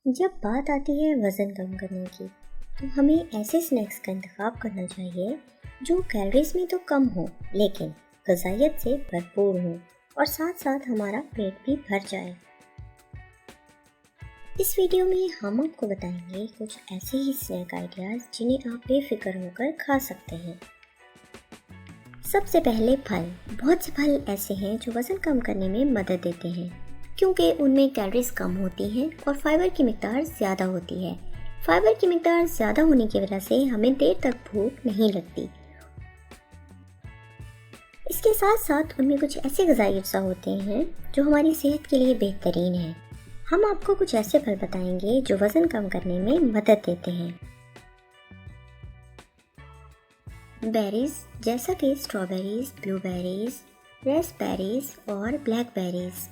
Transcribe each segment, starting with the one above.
जब बात आती है वज़न कम करने की, तो हमें ऐसे स्नैक्स का इंतखाब करना चाहिए जो कैलोरीज में तो कम हो, लेकिन ग़िज़ाइयत से भरपूर हो और साथ साथ हमारा पेट भी भर जाए। इस वीडियो में हम आपको बताएंगे कुछ ऐसे ही स्नैक आइडियाज़ जिन्हें आप बेफिक्र होकर खा सकते हैं। सबसे पहले फल। बहुत से फल ऐसे हैं जो वज़न कम करने में मदद देते हैं, क्योंकि उनमें कैलोरीज कम होती हैं और फाइबर की मिकदार ज़्यादा होती है। फाइबर की मिकदार ज़्यादा होने की वजह से हमें देर तक भूख नहीं लगती। इसके साथ साथ उनमें कुछ ऐसे ग़िज़ाई अज्जा होते हैं जो हमारी सेहत के लिए बेहतरीन हैं। हम आपको कुछ ऐसे फल बताएंगे जो वज़न कम करने में मदद देते हैं। बेरीज, जैसा कि स्ट्रॉबेरीज, ब्लूबेरीज, रेस्पबेरीज और ब्लैकबेरीज।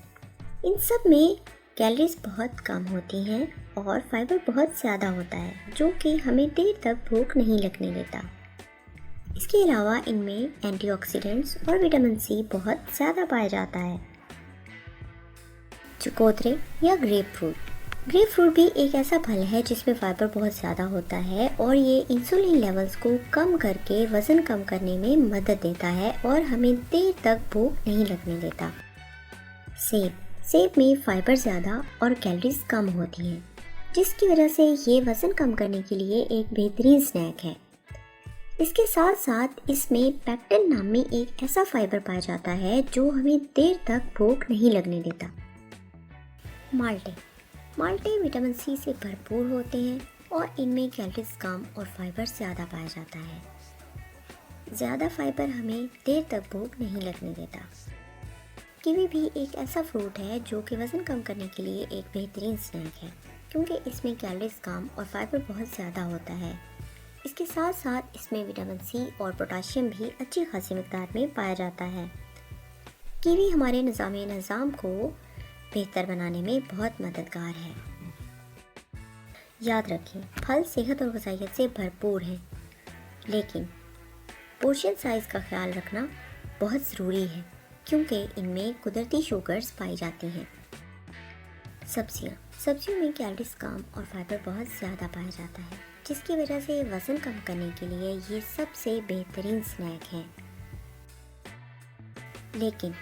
इन सब में कैलोरीज बहुत कम होती हैं और फाइबर बहुत ज़्यादा होता है, जो कि हमें देर तक भूख नहीं लगने देता। इसके अलावा इनमें एंटीऑक्सीडेंट्स और विटामिन सी बहुत ज़्यादा पाया जाता है। चकोतरे या ग्रेप फ्रूट। ग्रेप फ्रूट भी एक ऐसा फल है जिसमें फाइबर बहुत ज़्यादा होता है और ये इंसुलिन लेवल्स को कम करके वज़न कम करने में मदद देता है और हमें देर तक भूख नहीं लगने देता। सेब। सेब में फाइबर ज़्यादा और कैलोरीज कम होती हैं, जिसकी वजह से ये वज़न कम करने के लिए एक बेहतरीन स्नैक है। इसके साथ साथ इसमें पेक्टिन नाम में एक ऐसा फाइबर पाया जाता है जो हमें देर तक भूख नहीं लगने देता। माल्टे। माल्टे विटामिन सी से भरपूर होते हैं और इनमें कैलोरीज कम और फाइबर ज़्यादा पाया जाता है। ज़्यादा फाइबर हमें देर तक भूख नहीं लगने देता। कीवी भी एक ऐसा फ्रूट है जो कि वज़न कम करने के लिए एक बेहतरीन स्नैक है, क्योंकि इसमें कैलोरीज कम और फाइबर बहुत ज़्यादा होता है। इसके साथ साथ इसमें विटामिन सी और पोटाशियम भी अच्छी खासी मिकदार में पाया जाता है। कीवी हमारे निज़ाम को बेहतर बनाने में बहुत मददगार है। याद रखें, फल सेहत और ग़िज़ाइयत से भरपूर हैं, लेकिन पोर्शन साइज़ का ख्याल रखना बहुत ज़रूरी है, क्योंकि इनमें कुदरती शुगर्स पाई जाती हैं। सब्जियों में कैलोरीज कम और फाइबर बहुत ज़्यादा पाया जाता है, जिसकी वजह से वज़न कम करने के लिए ये सबसे बेहतरीन स्नैक है। लेकिन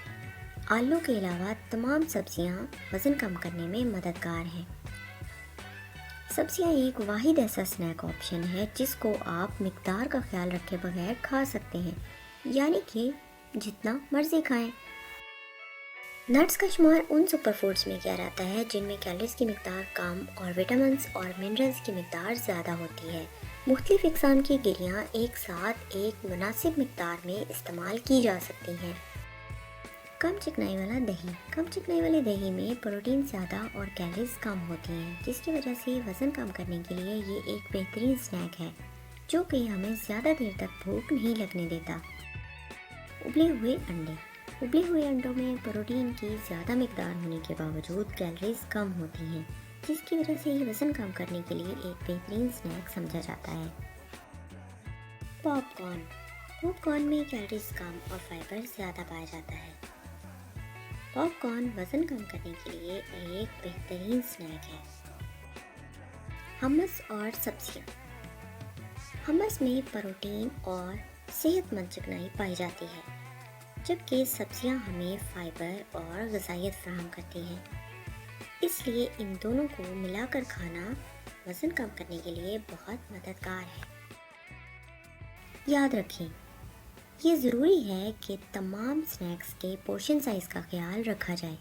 आलू के अलावा तमाम सब्जियां वज़न कम करने में मददगार हैं। सब्जियां एक वाहिद ऐसा स्नैक ऑप्शन है जिसको आप मिकदार का ख्याल रखे बगैर खा सकते हैं, यानी कि जितना मर्जी खाएं। नट्स का शुमार उन सुपर फूड्स में किया जाता है जिनमें कैलोरीज की मिकदार कम और विटामिन्स और मिनरल्स की मिकदार ज़्यादा होती है। मुख्तलिफ इक़साम की गिरियाँ एक साथ एक मुनासिब मिकदार में इस्तेमाल की जा सकती हैं। कम चिकनाई वाले दही में प्रोटीन ज़्यादा और कैलोरीज कम होती हैं, जिसकी वजह से वज़न कम करने के लिए ये एक बेहतरीन स्नैक है जो कि हमें ज़्यादा देर तक भूख नहीं लगने देता। उबले हुए अंडों में प्रोटीन की ज़्यादा मिकदार होने के बावजूद कैलोरीज कम होती हैं, जिसकी वजह से ये वज़न कम करने के लिए एक बेहतरीन स्नैक समझा जाता है। पॉपकॉर्न में कैलोरीज कम और फाइबर ज़्यादा पाया जाता है। पॉपकॉर्न वज़न कम करने के लिए एक बेहतरीन स्नैक है। हमस और सब्जियाँ। हमस में प्रोटीन और सेहतमंद चिकनाई पाई जाती है, जबकि सब्जियाँ हमें फाइबर और ग़िज़ाइयत फराहम करती हैं। इसलिए इन दोनों को मिलाकर खाना वज़न कम करने के लिए बहुत मददगार है। याद रखें, ये ज़रूरी है कि तमाम स्नैक्स के पोर्शन साइज़ का ख्याल रखा जाए।